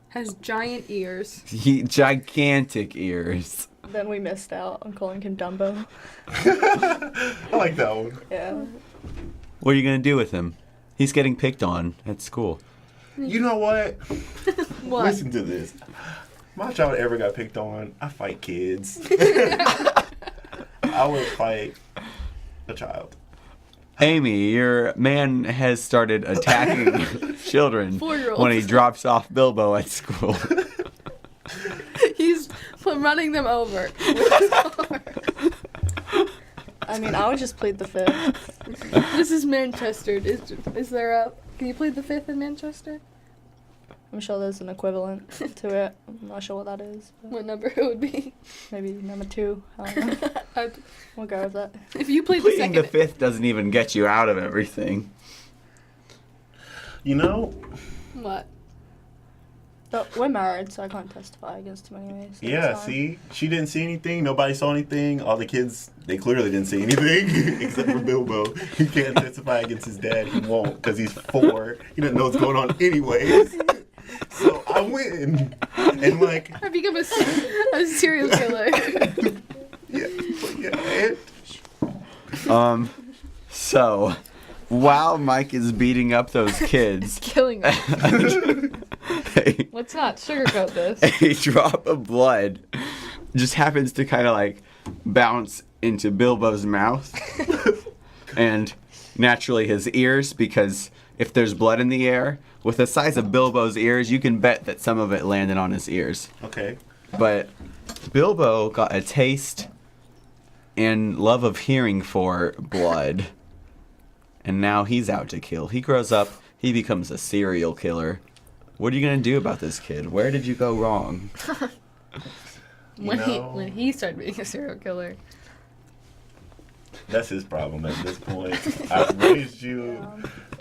Has giant ears. gigantic ears. Then we missed out on calling him Dumbo. I like that one. Yeah. What are you going to do with him? He's getting picked on at school. You know what? What? Listen to this. My child ever got picked on, I fight kids. I would fight a child. Amy, your man has started attacking children 4-year-olds. when he drops off Bilbo at school. He's running them over. I mean, I would just plead the fifth. This is Manchester. Is there a... Can you plead the fifth in Manchester? I'm sure there's an equivalent to it. I'm not sure what that is. But What number it would be? maybe number 2. I don't know. We'll go with that. If you plead the Pleading second... the fifth doesn't even get you out of everything. You know, What? But we're married, so I can't testify against him anyway. So yeah, it's fine. see? She didn't see anything. Nobody saw anything. All the kids, they clearly didn't see anything. Except for Bilbo. He can't testify against his dad. He won't because he's 4. He doesn't know what's going on anyways. So I win. And like, I become a serial killer. yeah. So, while Mike is beating up those kids, Killing them. a, Let's not sugarcoat this. a drop of blood just happens to kind of like bounce into Bilbo's mouth and naturally his ears, because if there's blood in the air, with the size of Bilbo's ears, you can bet that some of it landed on his ears. Okay. But Bilbo got a taste and love of hearing for blood. And now he's out to kill. He grows up, he becomes a serial killer. What are you going to do about this kid? Where did you go wrong? When he started being a serial killer. That's his problem at this point. I've raised you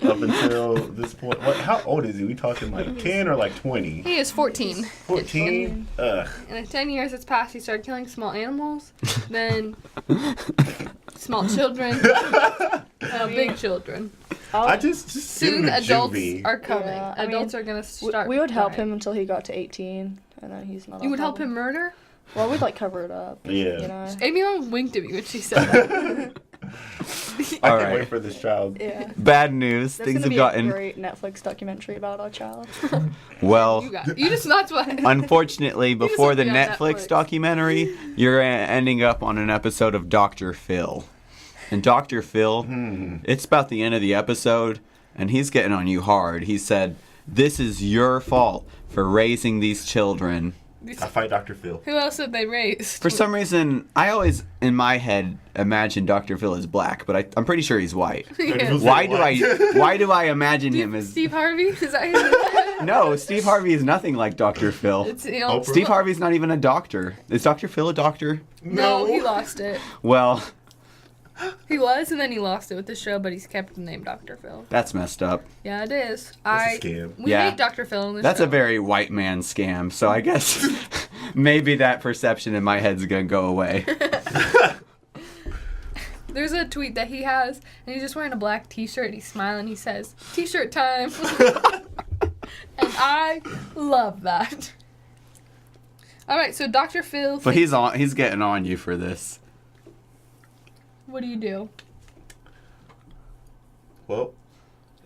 up until this point. What? How old is he? We talking like 10 or like 20? He is 14. 14? Ugh. And in 10 years that's passed, he started killing small animals, then small children, big children. I just give Soon him a adults juvie. are coming. Yeah, I Adults mean, are going to start. We would help dying. him until he got to 18, and then he's not. You would help him murder? Well, we'd like cover it up. Yeah. You know. Amy Long winked at me when she said that. I can't Alright. wait for this child. Yeah. Bad news. There's Things gonna have be gotten a great Netflix documentary about our child. well. You just that's what. Unfortunately, just before have the to be on Netflix Netflix. documentary, you're ending up on an episode of Dr. Phil. And Dr. Phil, it's about the end of the episode, and he's getting on you hard. He said, "This is your fault for raising these children." I fight Dr. Phil. Who else have they raised? For some reason, I always, in my head, imagine Dr. Phil as black, but I'm pretty sure he's white. Yeah. Why do I imagine him as... Steve Harvey? Is that his name? No, Steve Harvey is nothing like Dr. Phil. It's, you know, Oprah. Steve Harvey's not even a doctor. Is Dr. Phil a doctor? No, he lost it. Well, He was, and then he lost it with the show, but he's kept the name Dr. Phil. that's messed up. Yeah, it is. That's a scam. We Yeah. hate Dr. Phil in this That's show. a very white man scam, so I guess maybe that perception in my head's gonna go away. There's a tweet that he has, and he's just wearing a black t-shirt. He's smiling. He says, "T-shirt time." And I love that. All right, so Dr. Phil. But he's getting on you for this. What do you do? Well,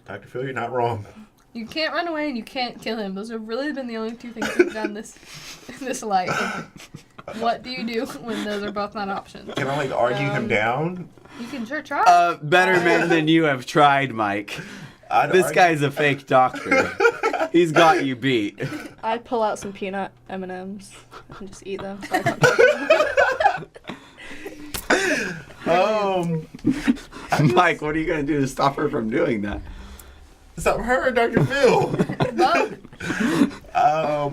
Dr. Phil, you're not wrong. You can't run away and you can't kill him. Those have really been the only two things we've done in this life. What do you do when those are both not options? Can I argue him down? You can sure try. Better men than you have tried, Mike. This guy's a fake doctor. He's got you beat. I'd pull out some peanut M&Ms and just eat them. So I can't touch them. Mike, what are you going to do to stop her from doing that? Stop her, Dr. Phil.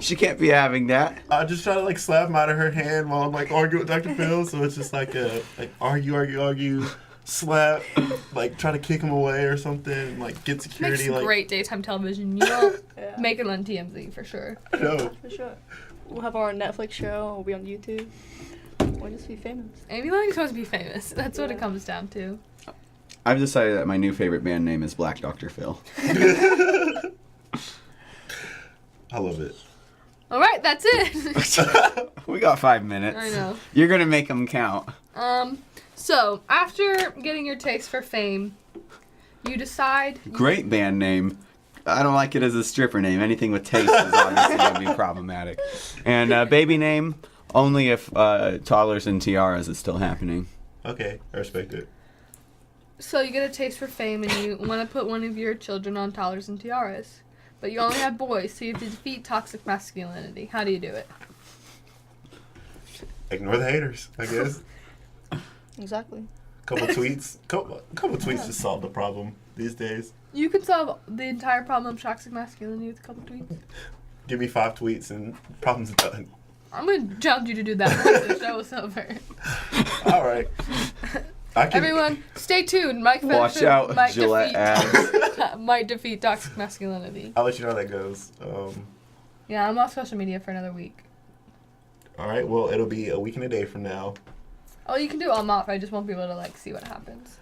She can't be having that. I just try to slap him out of her hand while I'm arguing with Dr. Phil. So it's just argue, slap, try to kick him away or something, get security. Makes great daytime television. You know, make it on TMZ for sure. I know. For sure. We'll have our Netflix show. We'll be on YouTube. We'll just be famous. Amy Lang's supposed to be famous. That's what it comes down to. I've decided that my new favorite band name is Black Dr. Phil. I love it. All right, that's it. We got 5 minutes. I know. You're going to make them count. So, after getting your taste for fame, you decide... Great band name. I don't like it as a stripper name. Anything with taste is obviously going to be problematic. And baby name, only if Toddlers and Tiaras is still happening. Okay, I respect it. So you get a taste for fame and you want to put one of your children on Toddlers and Tiaras. But you only have boys, so you have to defeat toxic masculinity. How do you do it? Ignore the haters, I guess. Exactly. Couple tweets. Couple tweets just solve the problem these days. You can solve the entire problem of toxic masculinity with a couple tweets. Give me 5 tweets and problem's done. I'm going to challenge you to do that once the show is over. All right. Everyone, stay tuned. Mike Watch Featherston out, Gillette ads. might defeat toxic masculinity. I'll let you know how that goes. Yeah, I'm off social media for another week. All right. Well, it'll be a week and a day from now. Oh, you can do I'm off. I just won't be able to see what happens.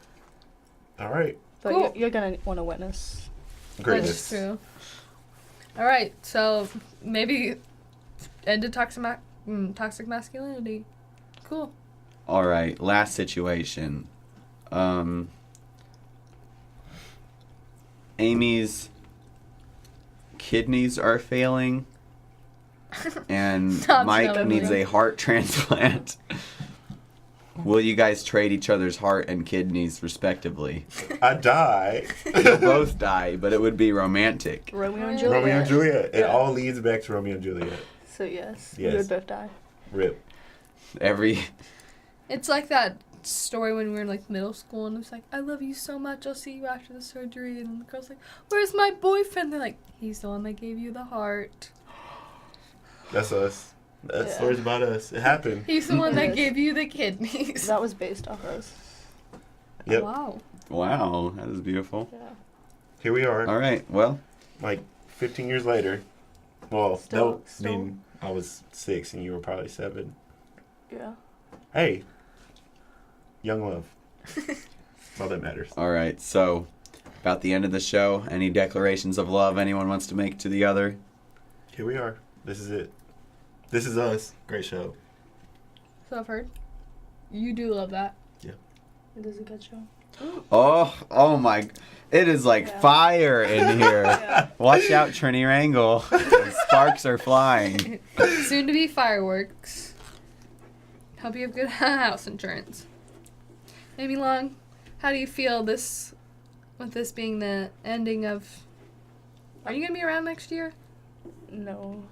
All right. But Cool. you're going to want to witness. Greatness. That's true. All right, so maybe end of toxic masculinity. Cool. All right, last situation. Amy's kidneys are failing, and Stop Mike telling needs me. a heart transplant. Will you guys trade each other's heart and kidneys, respectively? I die. You'll both die, but it would be romantic. Romeo and Juliet. Romeo and Juliet. It Yeah. all leads back to Romeo and Juliet. So yes, Yes. we would both die. Rip. It's like that story when we were in middle school and it's like, I love you so much, I'll see you after the surgery, and the girl's like, where's my boyfriend? They're like, he's the one that gave you the heart. That's us. That story's about us. It happened. He's the one that Yes. gave you the kidneys. That was based off us. Yep. Wow. Wow, that is beautiful. Yeah. Here we are. All right, well, 15 years later. Well, Still- I mean, I was 6 and you were probably 7. Yeah. Hey. Young love. All that matters. all right. So, about the end of the show, any declarations of love anyone wants to make to the other? Here we are. This is it. This is us. Great show. So I've heard. You do love that. It is a good show. Oh my! It is fire in here. Yeah. Watch out, Trini Wrangle. Sparks are flying. Soon to be fireworks. Hope you have good house insurance. Amy Long, how do you feel with this being the ending of... Are you going to be around next year? No.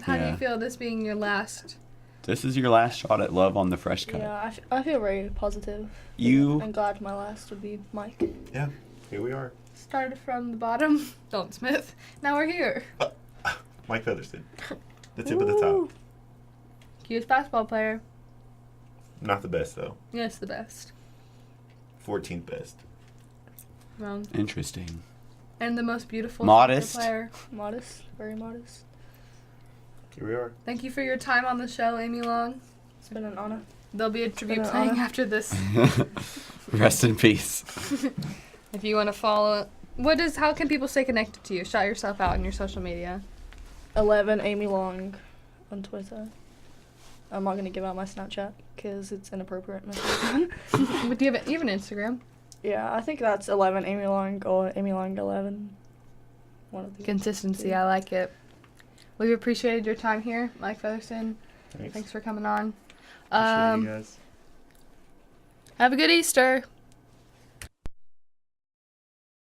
How do Yeah. you feel this being your last... This is your last shot at love on the Fresh Cut. Yeah, I feel very positive. You- I'm glad my last would be Mike. Yeah. Here we are. Started from the bottom, Dalton Smith. Now we're here. Mike Featherston. The tip of the top. Cutest basketball player. Not the best, though. Yes, the best. 14th best. Wrong. Interesting. And the most beautiful Modest. soccer player. Modest. Very modest. Here we are. Thank you for your time on the show, Amy Long. It's been an honor. There'll be a tribute been an playing honor. after this. Rest in peace. If you want to follow, how can people stay connected to you? Shout yourself out on your social media. 11 Amy Long on Twitter. I'm not gonna give out my Snapchat because it's inappropriate. But do you have an Instagram? Yeah, I think that's 11 Amy Long or Amy Long 11. One of the Consistency, I like it. We've appreciated your time here, Mike Featherston. Thanks. Thanks for coming on. Appreciate you guys. Have a good Easter.